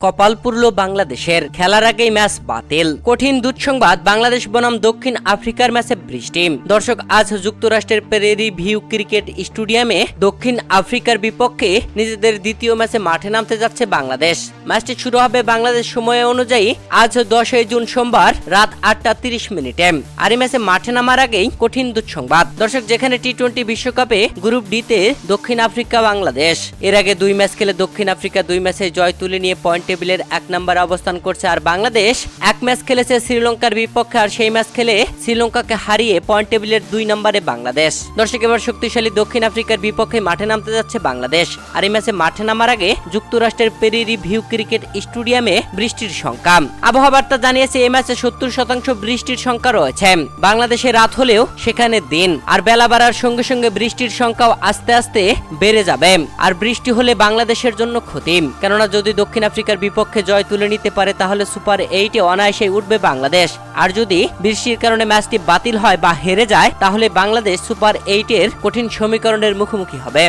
কপাল পুরল বাংলাদেশের, খেলার আগেই ম্যাচ বাতিল। কঠিন দুঃসংবাদ, বাংলাদেশ বনাম দক্ষিণ আফ্রিকার ম্যাচে বৃষ্টি। দর্শক, আজ যুক্তরাষ্ট্রের প্রেরি ভিউ ক্রিকেট স্টেডিয়ামে দক্ষিণ আফ্রিকার বিপক্ষে নিজেদের দ্বিতীয় ম্যাচে মাঠে নামতে যাচ্ছে বাংলাদেশ। ম্যাচটি শুরু হবে বাংলাদেশ সময় অনুযায়ী আজ 10 জুন সোমবার রাত 8:30 আর এই ম্যাচে মাঠে নামার আগেই কঠিন দুঃসংবাদ। দর্শক, যেখানে টি-20 বিশ্বকাপে গ্রুপ ডিতে দক্ষিণ আফ্রিকা বাংলাদেশ এর আগে 2 ম্যাচ খেলে দক্ষিণ আফ্রিকা 2 ম্যাচে জয় তুলে নিয়ে পয়েন্ট টেবিলের 1 নম্বরে অবস্থান করছে, আর বাংলাদেশ 1 ম্যাচ খেলেছে শ্রীলঙ্কার বিপক্ষে, আর সেই ম্যাচ খেলে শ্রীলঙ্কাকে হারিয়ে পয়েন্ট টেবিলের 2 নম্বরে বাংলাদেশ। দর্শক, এবার শক্তিশালী দক্ষিণ আফ্রিকার বিপক্ষে মাঠে নামতে যাচ্ছে বাংলাদেশ, আর এই ম্যাচে মাঠে নামার আগে যুক্তরাষ্ট্রের প্রেরি ভিউ ক্রিকেট স্টেডিয়ামে বৃষ্টির শঙ্কা। আবহাওয়া বার্তা জানিয়েছে এই ম্যাচে 70% বৃষ্টির শঙ্কা রয়েছে। বাংলাদেশে রাত হলেও সেখানে দিন, আর বেলা বাড়ার সঙ্গে সঙ্গে বৃষ্টির সংখ্যাও আস্তে আস্তে বেড়ে যাবে। আর বৃষ্টি হলে বাংলাদেশের জন্য ক্ষতি, কেননা যদি দক্ষিণ আফ্রিকার বিপক্ষে জয় তুলে নিতে পারে তাহলে সুপার 8-এ অনায়াসে উঠবে বাংলাদেশ, আর যদি বৃষ্টির কারণে ম্যাচটি বাতিল হয় বা হেরে যায় তাহলে বাংলাদেশ সুপার 8-এর কঠিন সমীকরণের মুখোমুখি হবে।